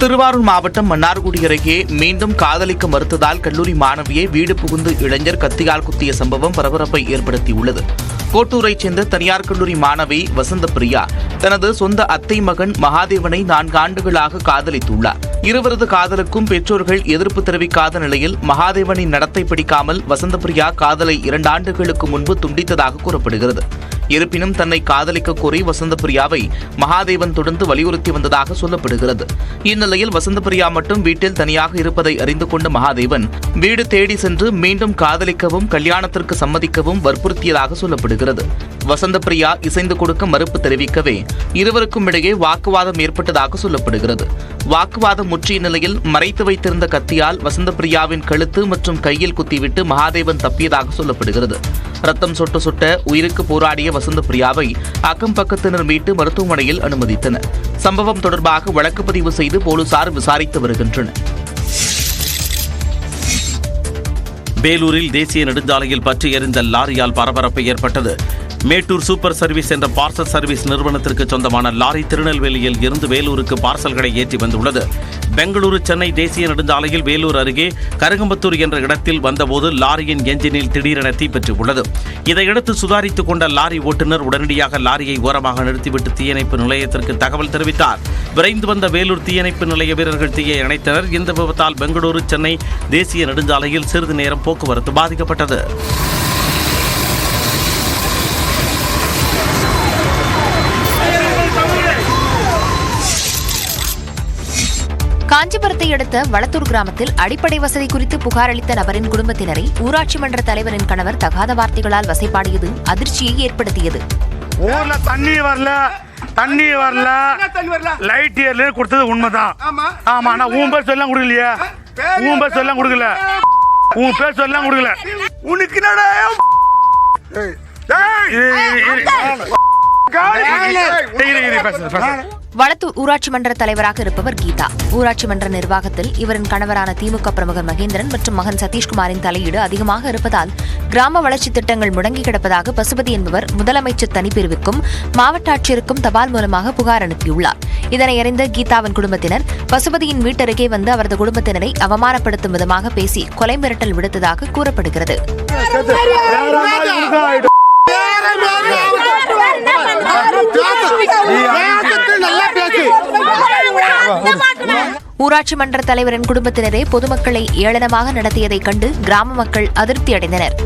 திருவாரூர் மாவட்டம் மன்னார்குடி அருகே மீண்டும் காதலிக்க மறுத்ததால் கல்லூரி மாணவியை வீடு புகுந்து இளைஞர் கத்தியால் குத்திய சம்பவம் பரபரப்பை ஏற்படுத்தியுள்ளது. கோட்டூரைச் சேர்ந்த தனியார் கல்லூரி மாணவி வசந்த பிரியா தனது சொந்த அத்தை மகன் மகாதேவனை 4 ஆண்டுகளாக காதலித்துள்ளார். இருவரது காதலுக்கும் பெற்றோர்கள் எதிர்ப்பு தெரிவிக்காத நிலையில் மகாதேவனின் நடத்தை பிடிக்காமல் வசந்த பிரியா காதலை 2 ஆண்டுகளுக்கு முன்பு துண்டித்ததாக கூறப்படுகிறது. இருப்பினும் தன்னை காதலிக்க கோரி வசந்த பிரியாவை மகாதேவன் தொடர்ந்து வலியுறுத்தி வந்ததாக சொல்லப்படுகிறது. இந்நிலையில் வசந்த பிரியா மட்டும் வீட்டில் தனியாக இருப்பதை அறிந்து கொண்ட மகாதேவன் வீடு தேடி சென்று மீண்டும் காதலிக்கவும் கல்யாணத்திற்கு சம்மதிக்கவும் வற்புறுத்தியதாக சொல்லப்படுகிறது. வசந்த பிரியா இசைந்து கொடுக்க மறுப்பு தெரிவிக்கவே இருவருக்கும் இடையே வாக்குவாதம் ஏற்பட்டதாக சொல்லப்படுகிறது. வாக்குவாதம் முற்றிய நிலையில் மறைத்து வைத்திருந்த கத்தியால் வசந்த பிரியாவின் கழுத்து மற்றும் கையில் குத்திவிட்டு மகாதேவன் தப்பியதாக சொல்லப்படுகிறது. ரத்தம் சொட்ட சொட்ட உயிருக்கு போராடிய வசந்த பிரியாவை அக்கம் பக்கத்தினர் மீட்டு மருத்துவமனையில் அனுமதித்தனர். சம்பவம் தொடர்பாக வழக்கு பதிவு செய்து போலீசார் விசாரித்து வருகின்றனர். வேலூரில் தேசிய நெடுஞ்சாலையில் பற்றி எறிந்த லாரியால் பரபரப்பு ஏற்பட்டது. மேட்டூர் சூப்பர் சர்வீஸ் என்ற பார்சல் சர்வீஸ் நிறுவனத்திற்கு சொந்தமான லாரி திருநெல்வேலியில் இருந்து வேலூருக்கு பார்சல்களை ஏற்றி வந்துள்ளது. பெங்களூரு சென்னை தேசிய நெடுஞ்சாலையில் வேலூர் அருகே கருகம்பத்தூர் என்ற இடத்தில் வந்தபோது லாரியின் எஞ்சினில் திடீரென தீப்பற்றியுள்ளது. இதையடுத்து சுதாரித்துக் கொண்ட லாரி ஓட்டுநர் உடனடியாக லாரியை ஓரமாக நிறுத்திவிட்டு தீயணைப்பு நிலையத்திற்கு தகவல் தெரிவித்தார். விரைந்து வந்த வேலூர் தீயணைப்பு நிலைய வீரர்கள் தீயை அணைத்தனர். இந்த விபத்தால் பெங்களூரு சென்னை தேசிய நெடுஞ்சாலையில் சிறிது நேரம் போக்குவரத்து பாதிக்கப்பட்டது. காஞ்சிபுரத்தை அடுத்த வளத்தூர் கிராமத்தில் அடிப்படை வசதி குறித்து புகார் அளித்த நபரின் குடும்பத்தினரை ஊராட்சி மன்ற தலைவரின் கணவர் தகாத வார்த்தைகளால் வசைபாடியது அதிர்ச்சியை ஏற்படுத்தியது. ஊர்ல தண்ணி வரல லைட் இயர்ல கொடுத்தது உண்மைதான். ஆமா, நான் உன் பேர் சொல்ல கொடுக்கலையா? உன் பேர் சொல்ல கொடுக்கல. உன் பேர் சொல்ல கொடுக்கல. உனக்கு வளத்தூர் ஊராட்சி மன்ற தலைவராக இருப்பவர் கீதா. ஊராட்சி மன்ற நிர்வாகத்தில் இவரின் கணவரான திமுக பிரமுகர் மகேந்திரன் மற்றும் மகன் சதீஷ்குமாரின் தலையீடு அதிகமாக இருப்பதால் கிராம வளர்ச்சி திட்டங்கள் முடங்கி கிடப்பதாக பசுபதி என்பவர் முதலமைச்சர் தனிப்பிரிவுக்கும் மாவட்ட ஆட்சியருக்கும் தபால் மூலமாக புகார் அனுப்பியுள்ளார். இதனை அறிந்த கீதாவின் குடும்பத்தினர் பசுபதியின் வீட்டருகே வந்து அவரது குடும்பத்தினரை அவமானப்படுத்தும் விதமாக பேசி கொலை மிரட்டல் விடுத்ததாக கூறப்படுகிறது. ஊராட்சி மன்ற தலைவரின் குடும்பத்தினரே பொதுமக்களை ஏளனமாக நடத்தியதைக் கண்டு கிராம மக்கள் அதிருப்தி அடைந்தனர்.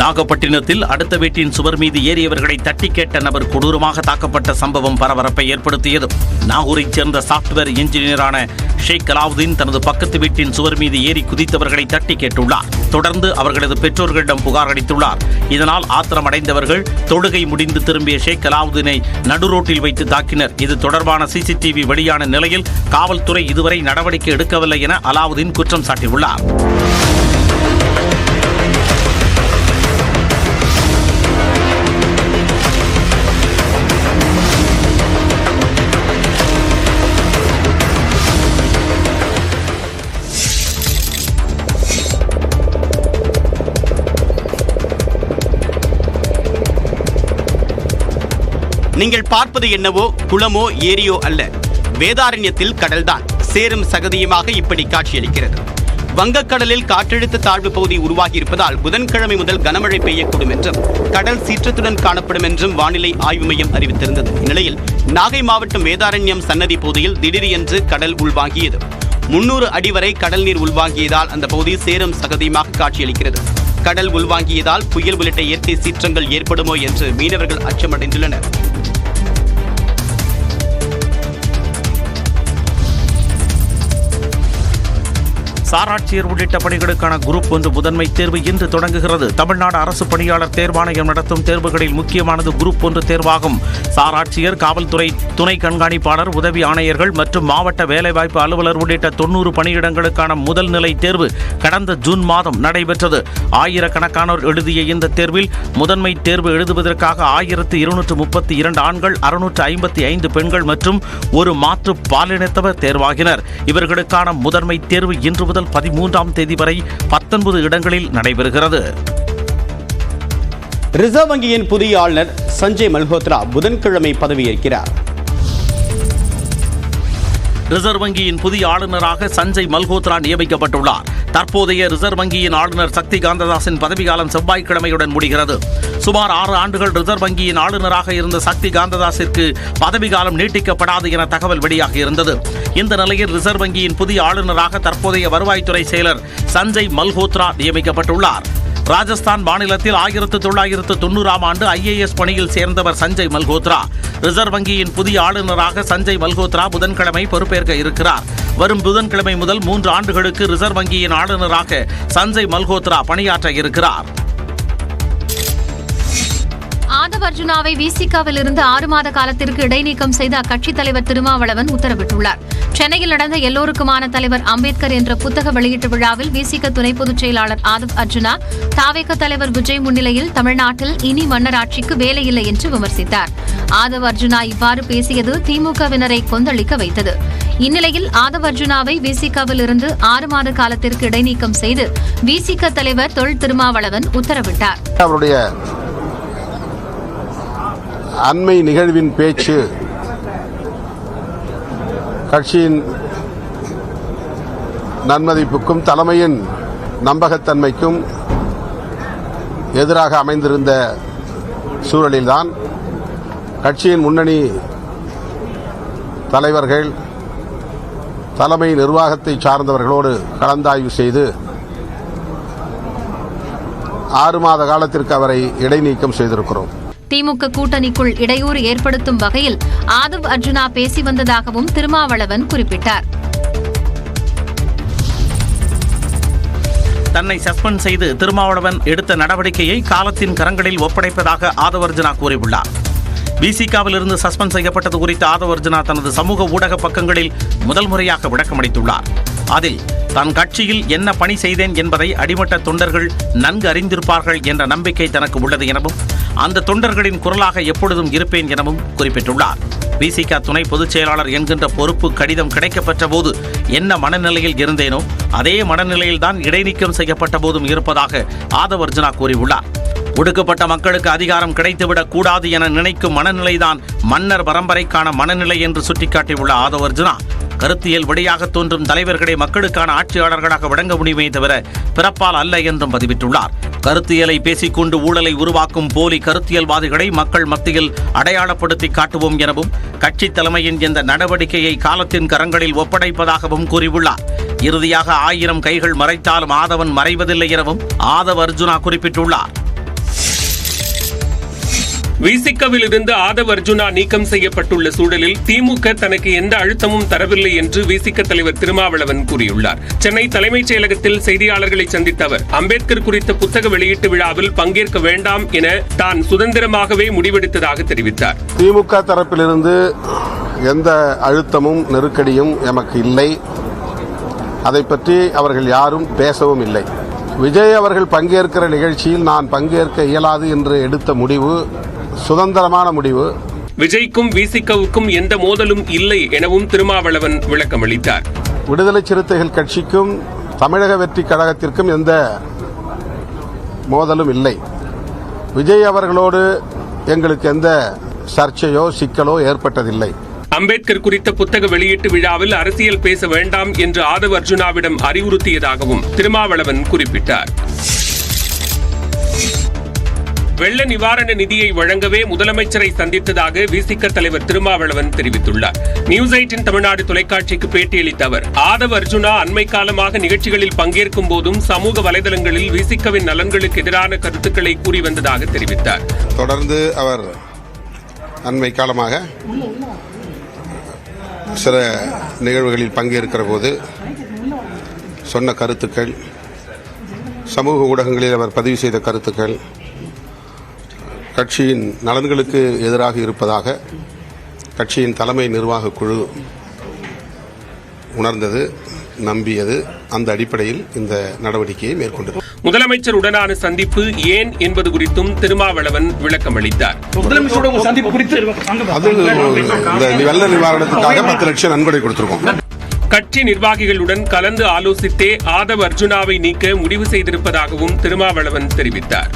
நாகப்பட்டினத்தில் அடுத்த வீட்டின் சுவர் மீது ஏறியவர்களை தட்டி கேட்ட நபர் கொடூரமாக தாக்கப்பட்ட சம்பவம் பரபரப்பை ஏற்படுத்தியது. நாகூரைச் சேர்ந்த சாப்ட்வேர் இன்ஜினியரான ஷேக் அலாவுதீன் தனது பக்கத்து வீட்டின் சுவர் மீது ஏறி குதித்தவர்களை தட்டி கேட்டுள்ளார். தொடர்ந்து அவர்களது பெற்றோர்களிடம் புகார் அளித்துள்ளார். இதனால் ஆத்திரமடைந்தவர்கள் தொழுகை முடிந்து திரும்பிய ஷேக் அலாவுதீனை நடுரோட்டில் வைத்து தாக்கினர். இது தொடர்பான சிசிடிவி வெளியான நிலையில் காவல்துறை இதுவரை நடவடிக்கை எடுக்கவில்லை என அலாவுதீன் குற்றம் சாட்டியுள்ளார். நீங்கள் பார்ப்பது என்னவோ குளமோ ஏரியோ அல்ல, வேதாரண்யத்தில் கடல்தான் சேரும் சகதியுமாக இப்படி காட்சியளிக்கிறது. வங்கக்கடலில் காற்றழுத்த தாழ்வு பகுதி உருவாகியிருப்பதால் புதன்கிழமை முதல் கனமழை பெய்யக்கூடும் என்றும் கடல் சீற்றத்துடன் காணப்படும் என்றும் வானிலை ஆய்வு மையம் அறிவித்திருந்தது. இந்நிலையில் நாகை மாவட்டம் வேதாரண்யம் சன்னதி பகுதியில் திடீரென்று கடல் உள்வாங்கியது. 300 அடி வரை கடல் நீர் உள்வாங்கியதால் அந்த பகுதி சேரும் சகதியுமாக காட்சியளிக்கிறது. கடல் உள்வாங்கியதால் புயல் உள்ளிட்ட இயற்கை சீற்றங்கள் ஏற்படுமோ என்று மீனவர்கள் அச்சமடைந்துள்ளனர். சாராட்சியர் உள்ளிட்ட பணிகளுக்கான குரூப் 1 முதன்மை தேர்வு இன்று தொடங்குகிறது. தமிழ்நாடு அரசு பணியாளர் தேர்வாணையம் நடத்தும் தேர்வுகளில் முக்கியமானது குரூப் 1 தேர்வாகும். சாராட்சியர், காவல்துறை துணை கண்காணிப்பாளர், உதவி ஆணையர்கள் மற்றும் மாவட்ட வேலைவாய்ப்பு அலுவலர் உள்ளிட்ட 90 பணியிடங்களுக்கான முதல் நிலை தேர்வு கடந்த ஜூன் மாதம் நடைபெற்றது. ஆயிரக்கணக்கானோர் எழுதிய இந்த தேர்வில் முதன்மை தேர்வு எழுதுவதற்காக 1232 ஆண்கள், 655 பெண்கள் மற்றும் ஒரு மாற்று பாலினத்தவர் தேர்வாகினர். இவர்களுக்கான முதன்மை தேர்வு இன்று முதல் 13ஆம் தேதி வரை 19 இடங்களில் நடைபெறுகிறது. ரிசர்வ் வங்கியின் புதிய ஆளுநர் சஞ்சய் மல்ஹோத்ரா புதன்கிழமை பதவியேற்கிறார். ரிசர்வ் வங்கியின் புதிய ஆளுநராக சஞ்சய் மல்ஹோத்ரா நியமிக்கப்பட்டுள்ளார். தற்போதைய ரிசர்வ் வங்கியின் ஆளுநர் சக்தி காந்ததாசின் பதவிக்காலம் செவ்வாய்க்கிழமையுடன் முடிகிறது. சுமார் 6 ஆண்டுகள் ரிசர்வ் வங்கியின் ஆளுநராக இருந்த சக்தி காந்ததாசிற்கு பதவிக்காலம் நீட்டிக்கப்படாது என தகவல் வெளியாகியிருந்தது. இந்த நிலையில் ரிசர்வ் வங்கியின் புதிய ஆளுநராக தற்போதைய வருவாய்த்துறை செயலர் சஞ்சய் மல்ஹோத்ரா நியமிக்கப்பட்டுள்ளார். ராஜஸ்தான் மாநிலத்தில் 1990ஆம் ஆண்டு IAS பணியில் சேர்ந்தவர் சஞ்சய் மல்ஹோத்ரா. ரிசர்வ் வங்கியின் புதிய ஆளுநராக சஞ்சய் மல்ஹோத்ரா புதன்கிழமை பொறுப்பேற்க இருக்கிறார். வரும் புதன்கிழமை முதல் 3 ஆண்டுகளுக்கு ரிசர்வ் வங்கியின் ஆளுநராக சஞ்சய் மல்ஹோத்ரா பணியாற்ற இருக்கிறார். ஆதவ் அர்ஜுனாவை விசிகாவில் இருந்து 6 மாத காலத்திற்கு இடைநீக்கம் செய்து அக்கட்சித் தலைவர் திருமாவளவன் உத்தரவிட்டுள்ளார். சென்னையில் நடந்த எல்லோருக்குமான தலைவர் அம்பேத்கர் என்ற புத்தக வெளியீட்டு விழாவில் விசிக துணை பொதுச் செயலாளர் ஆதவ் அர்ஜுனா தாவேக தலைவர் விஜய் முன்னிலையில் தமிழ்நாட்டில் இனி மன்னராட்சிக்கு வேலையில்லை என்று விமர்சித்தார். ஆதவ் அர்ஜுனா இவ்வாறு பேசியது திமுகவினரை கொந்தளிக்க வைத்தது. இந்நிலையில் ஆதவ் அர்ஜுனாவை விசிகாவில் இருந்து 6 மாத காலத்திற்கு இடைநீக்கம் செய்து விசிக தலைவர் தொல் திருமாவளவன் உத்தரவிட்டார். அண்மை நிகழ்வின் பேச்சு கட்சியின் நன்மதிப்புக்கும் தலைமையின் நம்பகத்தன்மைக்கும் எதிராக அமைந்திருந்த சூழலில்தான் கட்சியின் முன்னணி தலைவர்கள் தலைமை நிர்வாகத்தை சார்ந்தவர்களோடு கலந்தாய்வு செய்து 6 மாத காலத்திற்கு அவரை இடைநீக்கம் செய்திருக்கிறோம். திமுக கூட்டணிக்குள் இடையூறு ஏற்படுத்தும் வகையில் ஆதவ் அர்ஜுனா பேசி வந்ததாகவும் திருமாவளவன் குறிப்பிட்டார். தன்னை சஸ்பெண்ட் செய்து திருமாவளவன் எடுத்த நடவடிக்கையை காலத்தின் கரங்களில் ஒப்படைப்பதாக ஆதவ் அர்ஜுனா கூறியுள்ளார். விசிகாவில் இருந்து சஸ்பெண்ட் செய்யப்பட்டது குறித்து ஆதவ் அர்ஜுனா தனது சமூக ஊடக பக்கங்களில் முதல் முறையாக விளக்கமளித்துள்ளார். அதில் தன் கட்சியில் என்ன பணி செய்தேன் என்பதை அடிமட்ட தொண்டர்கள் நன்கு அறிந்திருப்பார்கள் என்ற நம்பிக்கை தனக்கு உள்ளது எனவும் அந்த தொண்டர்களின் குரலாக எப்பொழுதும் இருப்பேன் எனவும் குறிப்பிட்டுள்ளார். விசிக துணை பொதுச் செயலாளர் என்கின்ற பொறுப்பு கடிதம் கிடைக்கப்பெற்ற போது என்ன மனநிலையில் இருந்தேனோ அதே மனநிலையில்தான் இடைநீக்கம் செய்யப்பட்ட போதும் இருப்பதாக ஆதவ் அர்ஜுனா கூறியுள்ளார். ஒடுக்கப்பட்ட மக்களுக்கு அதிகாரம் கிடைத்துவிடக் கூடாது என நினைக்கும் மனநிலைதான் மன்னர் பரம்பரைக்கான மனநிலை என்று சுட்டிக்காட்டியுள்ள ஆதவ் அர்ஜுனா, கருத்தியல் வழியாக தோன்றும் தலைவர்களை மக்களுக்கான ஆட்சியாளர்களாக வழங்க முடியுமே தவிர பிறப்பால் அல்ல என்றும் பதிவிட்டுள்ளார். கருத்தியலை பேசிக்கொண்டு ஊழலை உருவாக்கும் போலி கருத்தியல்வாதிகளை மக்கள் மத்தியில் அடையாளப்படுத்தி காட்டுவோம் எனவும் கட்சி தலைமையின் இந்த நடவடிக்கையை காலத்தின் கரங்களில் ஒப்படைப்பதாகவும் கூறியுள்ளார். இறுதியாக 1000 கைகள் மறைத்தாலும் ஆதவன் மறைவதில்லை எனவும் ஆதவ் அர்ஜுனா குறிப்பிட்டுள்ளார். விசிகவில் இருந்து ஆதவ் அர்ஜுனா நீக்கம் செய்யப்பட்டுள்ள சூழலில் திமுக தனக்கு எந்த அழுத்தமும் தரவில்லை என்று விசிக தலைவர் திருமாவளவன் கூறியுள்ளார். சென்னை தலைமைச் செயலகத்தில் செய்தியாளர்களை சந்தித்த அவர் அம்பேத்கர் குறித்த புத்தக வெளியீட்டு விழாவில் பங்கேற்க வேண்டாம் என தான் சுதந்திரமாகவே முடிவெடுத்ததாக தெரிவித்தார். திமுக தரப்பிலிருந்து எந்த அழுத்தமும் நெருக்கடியும் எமக்கு இல்லை. அதை பற்றி அவர்கள் யாரும் பேசவும் இல்லை. விஜய் அவர்கள் பங்கேற்கிற நிகழ்ச்சியில் நான் பங்கேற்க இயலாது என்று எடுத்த முடிவு சுதந்திரமான முடிவு. விஜய்க்கும் விசிகவுக்கும் எந்த மோதலும் இல்லை எனவும் திருமாவளவன் விளக்கமளித்தார். விடுதலை சிறுத்தைகள் கட்சிக்கும் தமிழக வெற்றி கழகத்திற்கும் எந்த மோதலும் இல்லை. விஜய் அவர்களோடு எங்களுக்கு எந்த சர்ச்சையோ சிக்கலோ ஏற்பட்டதில்லை. அம்பேத்கர் குறித்த புத்தக வெளியீட்டு விழாவில் அரசியல் பேச வேண்டாம் என்று ஆதவ் அர்ஜுனாவிடம் அறிவுறுத்தியதாகவும் திருமாவளவன் குறிப்பிட்டார். வெள்ள நிவாரண நிதியை வழங்கவே முதலமைச்சரை சந்தித்ததாக விசிக தலைவர் திருமாவளவன் தெரிவித்துள்ளார். நியூஸ் 18 தமிழ்நாடு தொலைக்காட்சிக்கு பேட்டியளித்த அவர் ஆதவ் அர்ஜுனா அண்மை காலமாக நிகழ்ச்சிகளில் பங்கேற்கும் போதும் சமூக வலைதளங்களில் விசிகவின் நலன்களுக்கு எதிரான கருத்துக்களை கூறி வந்ததாக தெரிவித்தார். தொடர்ந்து அவர் அண்மை காலமாக சில நிகழ்வுகளில் பங்கேற்கிற போது சொன்ன கருத்துக்கள், சமூக ஊடகங்களில் அவர் பதிவு செய்த கருத்துக்கள் கட்சியின் நலன்களுக்கு எதிராக இருப்பதாக கட்சியின் தலைமை நிர்வாக குழு உணர்ந்தது, நம்பியது. அந்த அடிப்படையில் இந்த நடவடிக்கையை மேற்கொண்டது. முதலமைச்சர் உடனான சந்திப்பு ஏன் என்பது குறித்தும் திருமாவளவன் விளக்கமளித்தார். அது இந்த வெள்ள நிவாரணத்துக்காக 10 லட்சம் நன்கொடை கொடுத்திருக்கோம். கட்சி நிர்வாகிகளுடன் கலந்து ஆலோசித்தே ஆதவ் அர்ஜுனாவை நீக்க முடிவு செய்திருப்பதாகவும் திருமாவளவன் தெரிவித்தார்.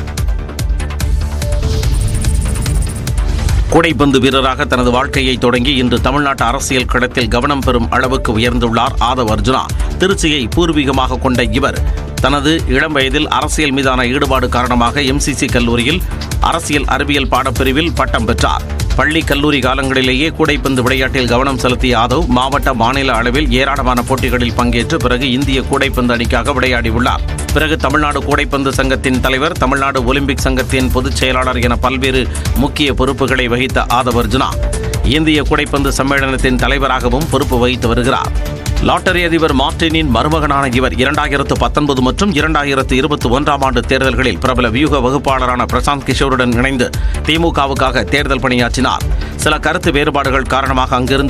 கூடைப்பந்து வீரராக தனது வாழ்க்கையை தொடங்கி இன்று தமிழ்நாட்டு அரசியல் களத்தில் கவனம் பெறும் அளவுக்கு உயர்ந்துள்ளார் ஆதவ் அர்ஜுனா. திருச்சியை பூர்வீகமாக கொண்ட இவர் தனது இளம் வயதில் அரசியல் மீதான ஈடுபாடு காரணமாக MCC கல்லூரியில் அரசியல் அறிவியல் பாடப்பிரிவில் பட்டம் பெற்றார். பள்ளி கல்லூரி காலங்களிலேயே கூடைப்பந்து விளையாட்டில் கவனம் செலுத்திய ஆதவ் மாவட்ட மாநில அளவில் ஏராளமான போட்டிகளில் பங்கேற்று பிறகு இந்திய கூடைப்பந்து அணிக்காக விளையாடியுள்ளார். பிறகு தமிழ்நாடு கூடைப்பந்து சங்கத்தின் தலைவர், தமிழ்நாடு ஒலிம்பிக் சங்கத்தின் பொதுச் செயலாளர் என பல்வேறு முக்கிய பொறுப்புகளை வகித்த ஆதவ் அர்ஜுனா இந்திய கூடைப்பந்து சம்மேளனத்தின் தலைவராகவும் பொறுப்பு வகித்து வருகிறார். லாட்டரி அதிபர் மார்டினின் மருமகனான இவர் 2019 மற்றும் 2021 ஆண்டு தேர்தல்களில் பிரபல வியூக வகுப்பாளரான பிரசாந்த் கிஷோருடன் இணைந்து திமுகவுக்காக தேர்தல் பணியாற்றினார். சில கருத்து வேறுபாடுகள் காரணமாக அங்கிருந்து